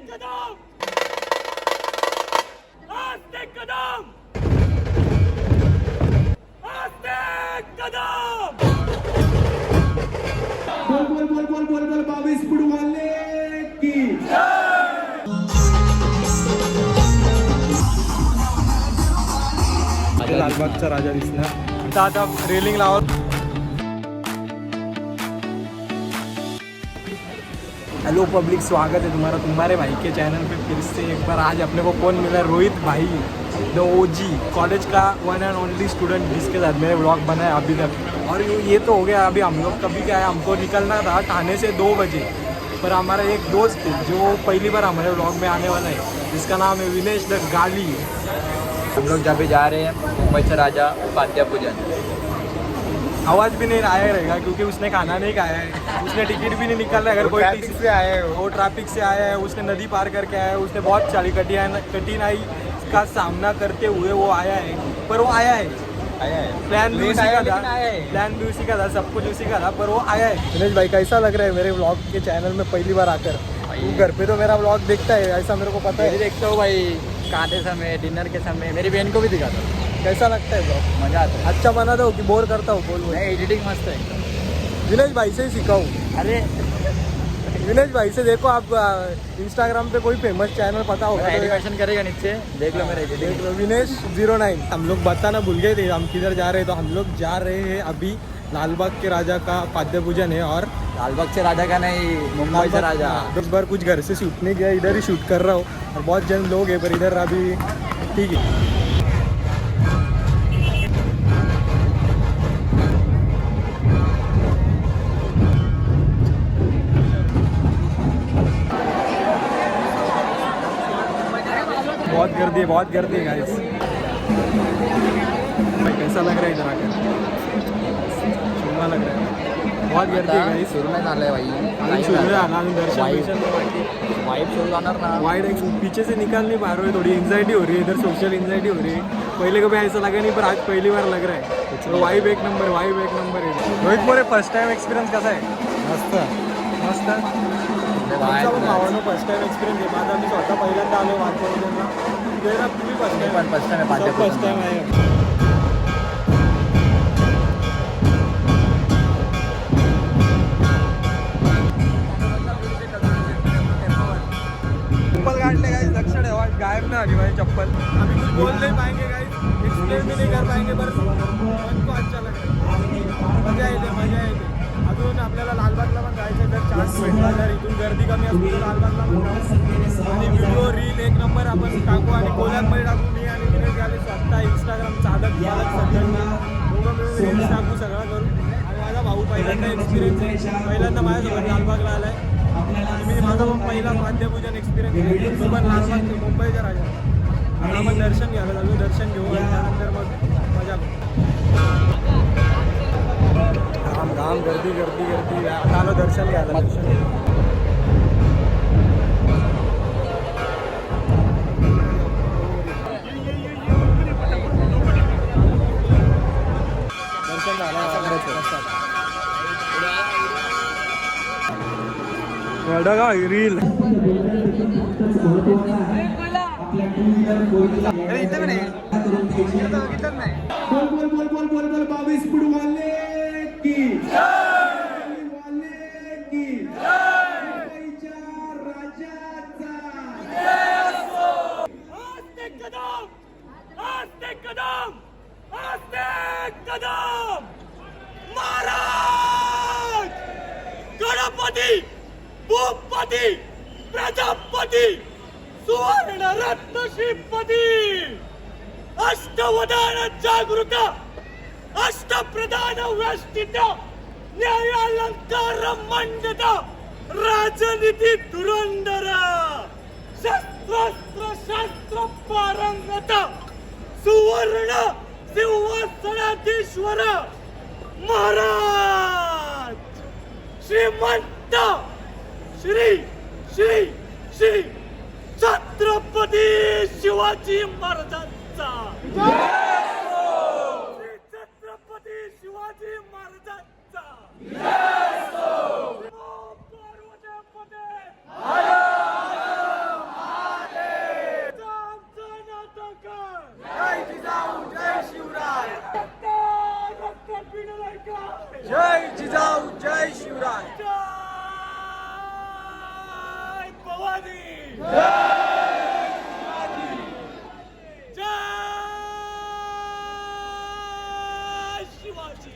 कदम आस्ते कदम आस्ते कदम बोल बोल बोल बोल बोल 22 फूट वाले की लालबागचा राजा दिसला आता रेलिंग लावत. हेलो पब्लिक, स्वागत है तुम्हारे भाई के चैनल पे फिर से एक बार. आज अपने को कौन मिला? रोहित भाई, द ओजी, कॉलेज का वन एंड ओनली स्टूडेंट जिसके साथ मेरे व्लॉग बनाए अभी तक. और ये तो हो गया. अभी हम लोग कभी क्या है, हमको निकलना था ठाणे से 2 बजे, पर हमारा एक दोस्त है जो पहली बार हमारे व्लॉग में आने वाला है, जिसका नाम है विनेश द गाली. हम लोग जब भी जा रहे हैं मुंबई से राजा पाद्या पूजन. आवाज़ भी नहीं आया रहेगा क्योंकि उसने खाना नहीं खाया है, उसने टिकट भी नहीं निकाला है. अगर कोई ट्रैफिक से आया है, वो ट्रैफिक से आया है, उसने नदी पार करके आया है, उसने बहुत सारी कठिनाई का सामना करते हुए वो आया है. पर वो आया है. प्लान भी उसी का था, सब कुछ उसी का था, पर वो आया है. दिनेश भाई, कैसा लग रहा है मेरे व्लॉग के चैनल में पहली बार आकर? तू घर पे तो मेरा व्लॉग देखता है, ऐसा मेरे को पता है. देखता हूँ भाई, खाते समय, डिनर के समय मेरी बहन को भी दिखाता हूँ. कैसा लगता है ब्लॉग? मजा आता है. अच्छा बनाता हूँ कि बोर करता हूँ? बोल. एडिटिंग मस्त है. दिनेश भाई से ही सीखा हूँ. अरे विनेश भाई से देखो. आप इंस्टाग्राम पे कोई फेमस चैनल पता होगा, एनिमेशन करेगा नीचे, देख लो मेरे देख लो, विनेश 09. हम लोग बताना भूल गए थे हम किधर जा रहे हैं. तो हम लोग जा रहे हैं अभी लालबाग के राजा का पाद्य पूजन है. और लालबाग से राजा का नहीं, मुंबई से राजा. इस बार कुछ घर से शूट नहीं किया, इधर ही शूट कर रहा हूँ. और बहुत जन लोग हैं, पर इधर अभी ठीक है. बहुत गर्दी है गाइस. भाई कैसा लग रहा है इधर आकर? सुनना लग रहा है. बहुत गर्दी है गाइस. सुरू नाही झालंय भाई. दर्शन वाईब सुरू जाणार ना. वाइड पीछे से निकाल नहीं पा रहे. थोड़ी एंजाइटी हो रही है इधर, सोशल एंजाइटी हो रही है. पहले कभी ऐसा लगा नहीं, पर आज पहली बार लग रहा है. तो वाइब एक नंबर है. Rohit More, first time experience कसा आहे? मस्त. भावानं फर्स्ट टाइम एक्सपिरियन्स आहे माझा. मी स्वतः पहिल्यांदा आलो वाचवला. फर्स्ट टाइम आहे. चप्पल काटले गाइस, लक्ष ठेवा. गायब ना आली माझी चप्पल. अभी कुछ बोल नहीं पाएंगे गाइस, एक्सप्लेन भी नहीं कर पाएंगे, पर मन को अच्छा लग रहा है. मजा येते. अजून आपल्याला लालबागला पण जायचं, जर चान्स भेटला, जर इथून गर्दी कमी असली तर लालबागला पण जाऊ. आणि व्हिडिओ रील एक नंबर आपण टाकू, आणि कोल्हामध्ये टाकू. मी आणि दिनेश गाले स्वतः इंस्टाग्राम चालक सगळ्यांना दोघं मिळून रील्स टाकू, सगळं करू. आणि माझा भाऊ पहिल्यांदा एक्सपिरियन्स, पहिल्यांदा माझ्यासोबत लालबागला आला आहे. मी माझा पण पहिला पाद्यपूजन एक्सपिरियन्स. तू पण लालबाग मुंबईच्या राजा. आता आपण दर्शन घ्यायला चालू, दर्शन घेऊ आणि त्यानंतर मग मजा. राम गर्दी. आता आलो दर्शन घ्यायला. का रील बोल 22 फूट वाले की आस्ते कदम महाराज, गणपती, भूपती, प्रजापती, सुवर्ण रत्न श्रीपती, अष्टवधान जागृत, अष्टप्रधान व्यष्टित, न्यायालंकार मंडित, राजनीती धुरंधर, शस्त्रास्त्र शास्त्र पारंगत, सुवर्ण सिंहासनाधीश्वर महाराज, श्रीमंत श्री श्री श्री छत्रपती शिवाजी महाराजांचा. श्री छत्रपती शिवाजी महाराजांचा. पार्वतीपते शिवाजी जय शिवाजी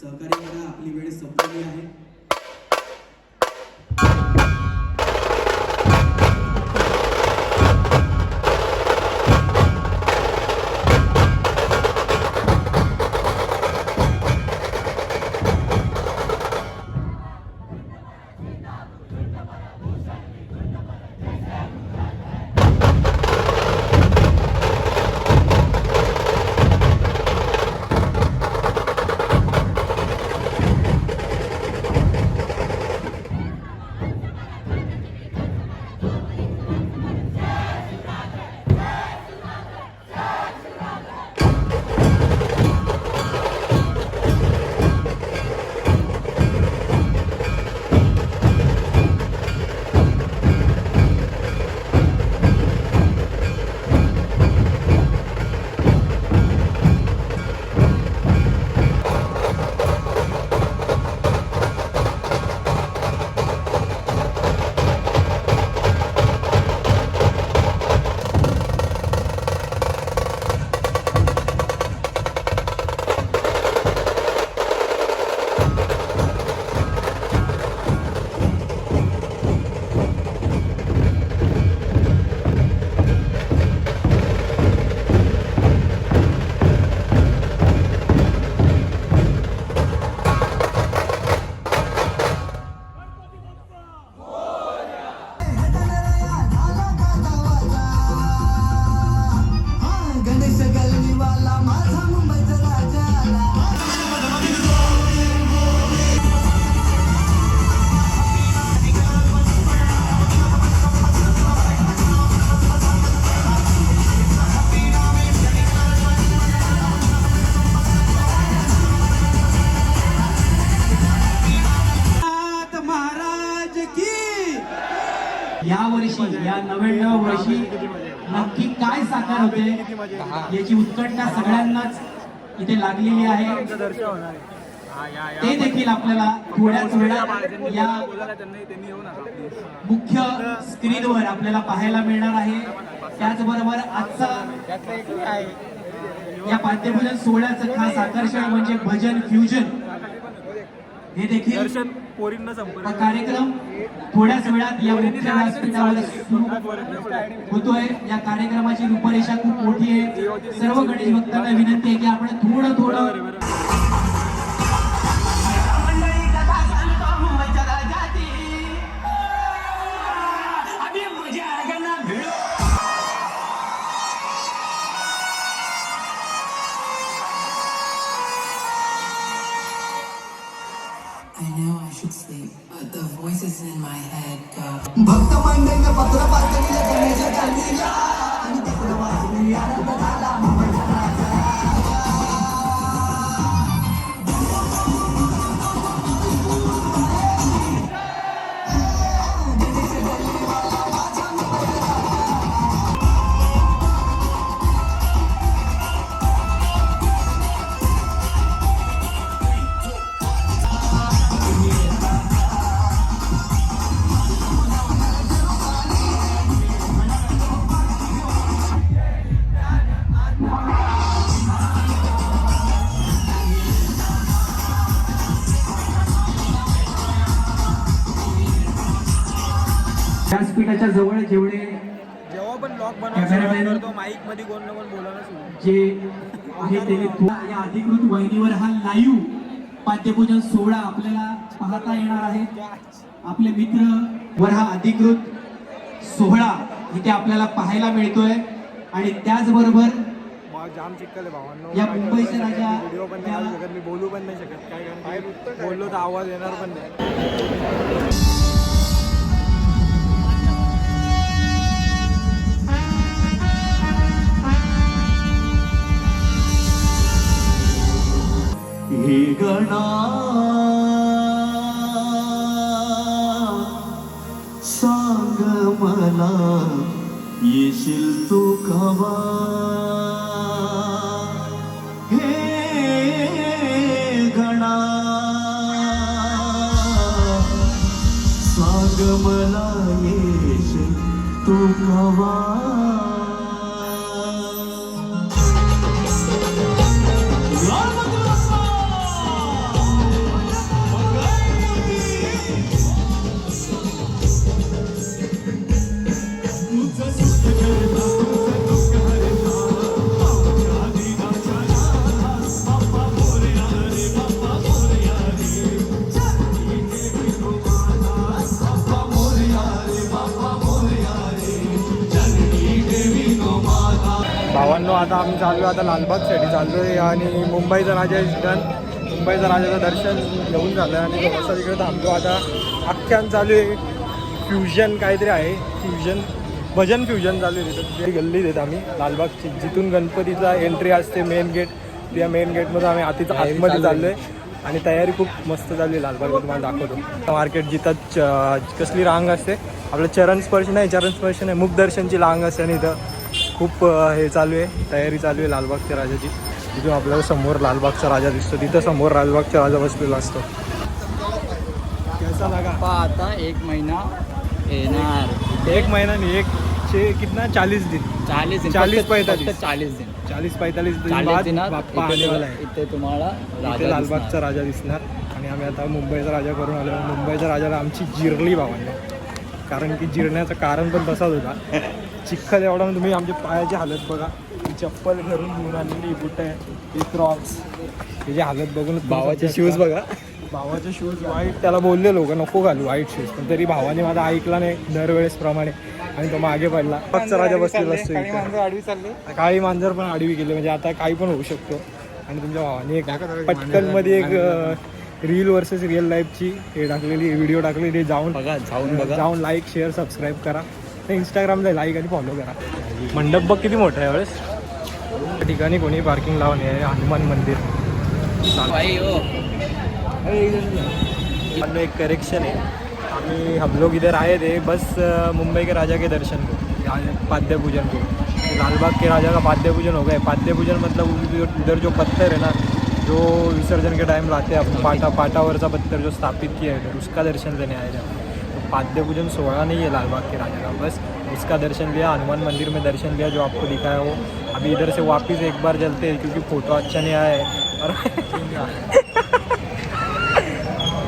सहकार्य करा, आपली वेळ संपलेली आहे. या वर्षी या 99 वर्षी नक्की काय साकार होते याची उत्कंठा सगळ्यांनाच इथे लागलेली आहे. ते देखील आपल्याला थोड्याच वेळात या मुख्य स्क्रीनवर आपल्याला पाहायला मिळणार आहे. त्याचबरोबर आजचा या पाद्यपूजन सोहळ्याचं खास आकर्षण म्हणजे भजन फ्युजन हे देखील हा कार्यक्रम थोड्याच वेळात या मुख्य व्यासपीठावर सुरू होतोय. या कार्यक्रमाची रूपरेषा खूप मोठी आहे. सर्व गणेश भक्तांना विनंती आहे की आपण थोडं I know I should sleep, but the voices in my head go. भक्त मांडे पत्र पातळीला व्यासपीठाच्या जवळ जेवढे जेव्हा पण ब्लॉग Cameraman. बनवतो माईक मध्ये कोण ना कोण बोलायला सुरू जे आहे त्यांनी या अधिकृत वाहिनीवर हा लाईव्ह पाद्यपूजन सोहळा आपल्याला पाहता येणार आहे. आपले मित्र वर हा अधिकृत सोहळा इथे आपल्याला पाहायला मिळतोय. आणि त्याचबरोबर जाम चिक्कल आहे भावांनो. या मुंबईचे राजा व्हिडिओ पण नाही काढू शकत, मी बोलू पण नाही शकत काय, कारण बोललो तर आवाज येणार पण नाही. हे गणा सांग मला येशील तू कवा. हे गणा सांग मला येशील तू कवा. भावांनो आता आम्ही चाललो आता लालबागसाठी चाललो आहे आणि मुंबईचा राजा डन. मुंबईचा राजाचं दर्शन घेऊन झालं आणि थोडासा तिकडे थांबतो आता. अख्ख्यान चालू आहे फ्युजन काहीतरी आहे, फ्युजन भजन फ्युजन चालू आहे तिथं. ते गल्लीत आहेत आम्ही लालबागची, जिथून गणपतीचा एंट्री असते मेन गेट, त्या मेन गेटमध्ये आम्ही आतमध्ये चाललो आहे आणि तयारी खूप मस्त चालली आहे. लालबागला तुम्हाला दाखवतो मार्केट, जिथं कसली रांग असते, आपलं चरण स्पर्श नाही, मुखदर्शनची रांग असते आणि इथं खूप हे चालू आहे, तयारी चालू आहे लालबागच्या राजाची. तिथून आपल्याला समोर लालबागचा राजा दिसतो, तिथं समोर लालबागचा राजा बसलेला असतो. कैसा लगा? आता 1 महिना येणार, 1 महिना नाही, कितना 40 दिन 40 दिन, 40-45 40 दिन 40-45 दिन 40 बाद दिनात बाप्पा आने वाला आहे. इथे तुम्हाला इथे लालबागचा राजा दिसणार. आणि आम्ही आता मुंबईचा राजा करून आलो. मुंबईच्या राजाला आमची जिरली भावांनी, कारण की जिरण्याचं कारण पण तसाच होता. चिखल एवढा, तुम्ही आमच्या पायाची हालत बघा, ही चप्पल घरून घेऊन आणलेली, बुट आहे, ही क्रॉक्स, त्याची हालत बघून. भावाचे शूज बघा, भावाचे शूज वाईट, त्याला बोलले लोक नको घालू वाईट शूज, पण तरी भावाने माझा ऐकला नाही दरवेळेस प्रमाणे आणि तो मागे पडला. पक्षचा राजा बसलेला असतो. आडवी चालली, काळी मांजर पण आडवी गेली, म्हणजे आता काही पण होऊ शकतो. आणि तुमच्या भावाने एक पटकनमध्ये एक रील वर्सेस रिअल लाईफची हे टाकलेली, व्हिडिओ टाकलेली, जाऊन लाईक शेअर सबस्क्राईब करा. इंस्टाग्रामला लाईक आणि फॉलो करा. मंडप बघ किती मोठा आहे यावेळेस. त्या ठिकाणी कोणी पार्किंग लावून आहे. हनुमान मंदिर. एक करेक्शन है, हम लोग इधर आए थे बस मुंबई के राजा के दर्शन को, पाद्य पूजन को. लालबाग के राजा का पाद्य पूजन हो गए. पाद्य पूजन मतलब उधर जो पत्थर है ना, जो विसर्जन के टाइम लाते हैं अपन, पाटावरचा पत्थर जो स्थापित किया है उधर, उसका दर्शन लेने आए थे. तो पाद्य पूजन सोहळा नहीं है लालबाग के राजा का, बस उसका दर्शन लिया. हनुमान मंदिर में दर्शन लिया जो आपको दिखा है वो. अभी इधर से वापस एक बार चलते हैं क्योंकि फोटो अच्छा नहीं आया है. और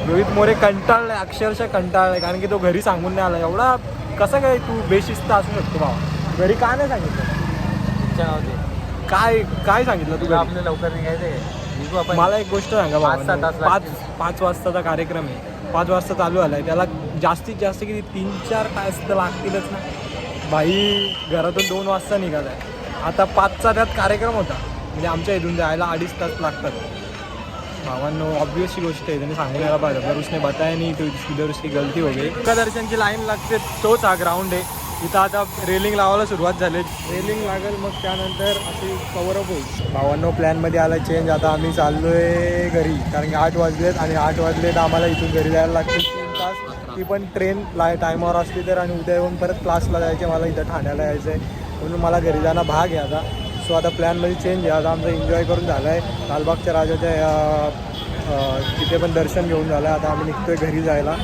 रोहित मोरे कंटाळलाय, अक्षरशः कंटाळलाय, कारण की तो घरी सांगून नाही आला. एवढा कसं काय तू बेशिस्त असू शकतो भावा? घरी का नाही सांगितलं? काय सांगितलं तू? आपल्या लवकर निघायचं. मला एक गोष्ट सांगा भावा, 5 वाजताचा कार्यक्रम आहे, 5 वाजता चालू आलाय, त्याला जास्तीत जास्त किती 3-4 तास तर लागतीलच ना. भाई घरातून 2 वाजता निघालाय, आता 5चा त्यात कार्यक्रम होता, म्हणजे आमच्या इथून जायला 2.5 तास लागतात. भावांनो ऑब्वियसली गोष्ट आहे, त्यांनी सांगून यायला पाहिजे. अगर उसने बताया नहीं तो इधर उसकी गलती हो गई. एका दर्शनची लाईन लागते, तोच हा ग्राउंड आहे. इथं आता रेलिंग लावायला सुरुवात झाली, रेलिंग लागेल, मग त्यानंतर अशी कवरअप होईल. भावांनो प्लॅनमध्ये आला चेंज. आता आम्ही चाललो आहे घरी, कारण की 8 वाजलेत आणि 8 वाजलेत आम्हाला इथून घरी जायला लागतील 3 तास. ती पण ट्रेन टायमावर असली तर, आणि उद्या येऊन परत क्लासला जायचे, मला इथं ठाण्याला यायचं आहे, म्हणून मला घरी जाणं भाग आहे आता. सो आता प्लॅनमध्ये चेंज आहे. आता आमचं एन्जॉय करून झालं आहे, लालबागच्या राजाच्या तिथे पण दर्शन घेऊन झालं आहे. आता आम्ही निघतो आहे घरी जायला.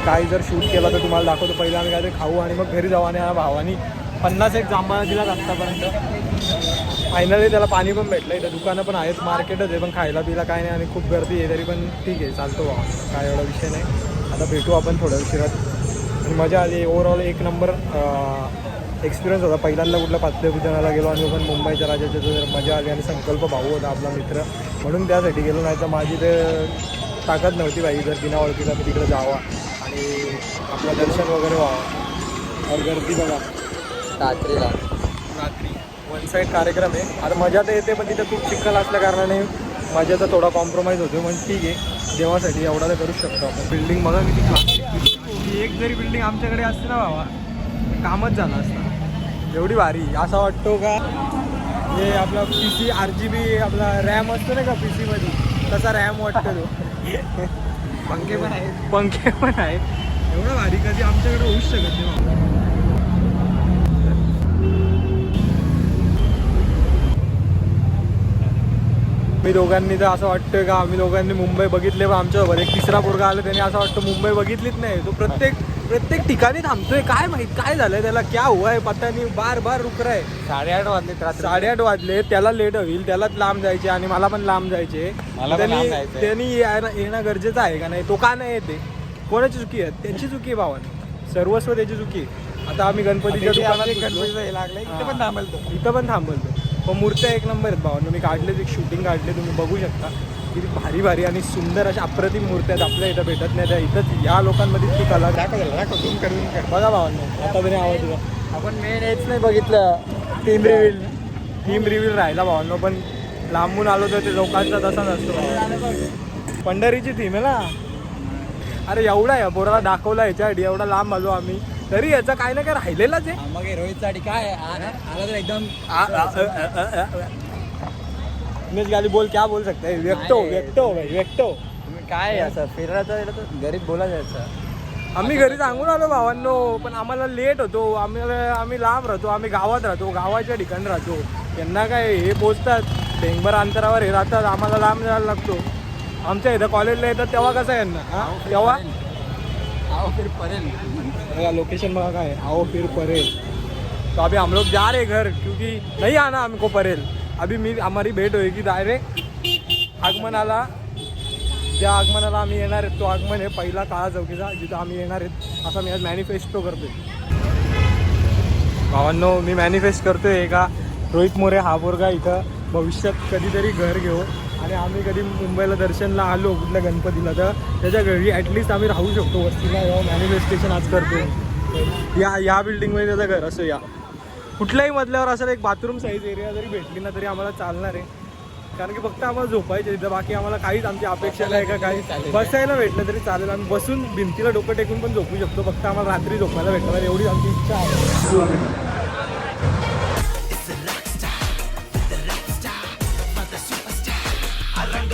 काही जर शूट केला तर तुम्हाला दाखवतो. पहिलं आम्ही काहीतरी खाऊ आणि मग घरी जाऊ. आणि भावानी 51 जांभळा दिलाच आत्तापर्यंत. फायनली त्याला पाणी पण भेटलं. इथं दुकानं पण आहेत, मार्केटच आहे, पण खायला पिला काय नाही आणि खूप गर्दी आहे, तरी पण ठीक आहे, चालतो भावा, काय एवढा विषय नाही. आता भेटू आपण थोड्या उशिरात. मजा आली. ओव्हरऑल एक नंबर एक्सपिरियन्स होता. पहिल्यांदा कुठल्या पातळीपूजनाला गेलो आणि पण मुंबईच्या राजाच्या जर मजा आली आणि संकल्प भाऊ होता आपला मित्र म्हणून त्यासाठी गेलो. नाही तर माझी ते ताकद नव्हती बाई जर बिना ओळखीला तर तिकडे जावा आणि आपलं दर्शन वगैरे व्हावं. और गर्दी बघा रात्री वन साईड कार्यक्रम आहे. आता मजा तर येते पण तिथं खूप चिखल असल्या कारणाने मजाचा थोडा कॉम्प्रोमाइज होतो. पण ठीक आहे देवासाठी एवढा तर करूच शकतो आपण. बिल्डिंग बघा किती क्लास. एक जरी बिल्डिंग आमच्याकडे असते ना बाबा कामच झालं असतं. एवढी भारी. असा वाटतो का हे आपला PC RGB आपला रॅम असतो ना का PC मध्ये तसा रॅम वाटतो तो. पंखे पण आहेत. एवढं भारी कधी आमच्याकडे होऊच शकत नाही. मी दोघांनी तर असं वाटतं का आम्ही दोघांनी मुंबई बघितले पण आमच्यासोबत एक तिसरा पोरगा आला त्याने असं वाटतं मुंबई बघितलीच नाही. तो प्रत्येक ठिकाणी थांबतोय. काय माहित काय झालंय त्याला क्या हुआ है पता नाही. बार रुक रहा है. 8:30 वाजले. 8:30 वाजले. त्याला लेट होईल. त्यालाच लांब जायचे आणि मला पण लांब जायचे. त्यांनी येणं गरजेचं आहे का नाही. तो का नाही येते. कोणाची चुकी आहे. त्यांची चुकी आहे भावाने. सर्वस्व त्याची चुकी आहे. आता आम्ही गणपतीच्या दुकानात इथं पण थांबलतो. पण मूर्त्या एक नंबर आहेत भावांनो. मी काढले एक शूटिंग काढले तुम्ही बघू शकता. किती भारी आणि सुंदर अशा अप्रतिम मूर्त्या आहेत. आपल्या इथं भेटत नाही त्या इथंच या लोकांमध्ये ती कला बघा भावांनो. आता तरी आवाज दिला. आपण मेन हेच नाही बघितलं थीम रिव्हील राहिला भावांनो. पण लांबून आलो तर ते लोकांचा तसा नसतो. पंढरीची थीम आहे ना. अरे एवढा आहे पोराला दाखवला ह्याच्यासाठी एवढा लांब आलो आम्ही तरी याचा काय ना काय राहिलेलाच आहे. मग रोहितसाठी काय आला तर एकदम गाली बोल क्या बोल सकते है. व्यक्त हो. तुम्ही काय असं फिरायचं तर गरीब बोला जायचं. आम्ही घरी सांगून आलो भावांनो पण आम्हाला लेट होतो. आम्ही लांब राहतो. आम्ही गावात राहतो. गावाच्या ठिकाणी राहतो. त्यांना काय हे पोचतात ढेंगभर अंतरावर हे राहतात. आम्हाला लांब जायला लागतो. आमच्या इथं कॉलेजला येतात तेव्हा कसं आहे यांना तेव्हा आओ फिर परेल. लोकेशन बघा काय आओ फिर परेल. तो अभी हम लोग जा रहे घर क्योंकि नहीं आना हमको परेल. अभी हमारी भेट होएगी डायरेक्ट आगमनाला. ज्या आगमनाला आम्ही येणार आहेत तो आगमन आहे पहिला काळा चौकीचा जिथं आम्ही येणार आहेत असा मी आज मॅनिफेस्टो करतोय. भावांनो मी मॅनिफेस्ट करतोय का रोहित मोरे हा पोरगा इथं भविष्यात कधीतरी घर घेऊ आणि आम्ही कधी मुंबईला दर्शनला आलो कुठल्या गणपतीला तर त्याच्या घरी ॲटलिस्ट आम्ही राहू शकतो. वस्तीला मॅनिफेस्टेशन आज करतो. या बिल्डिंगमध्ये त्याचं घर असं या कुठल्याही मधल्यावर असं एक बाथरूम साईज एरिया जरी भेटली ना तरी आम्हाला चालणार आहे. कारण की फक्त आम्हाला झोपायचं तिथं बाकी आम्हाला काहीच आमची अपेक्षा नाही का काही बसायला भेटलं तरी चालेल. आम्ही बसून भिंतीला डोकं टेकून पण झोपू शकतो. फक्त आम्हाला रात्री झोपायला भेटणार एवढी आमची इच्छा आहे. रंग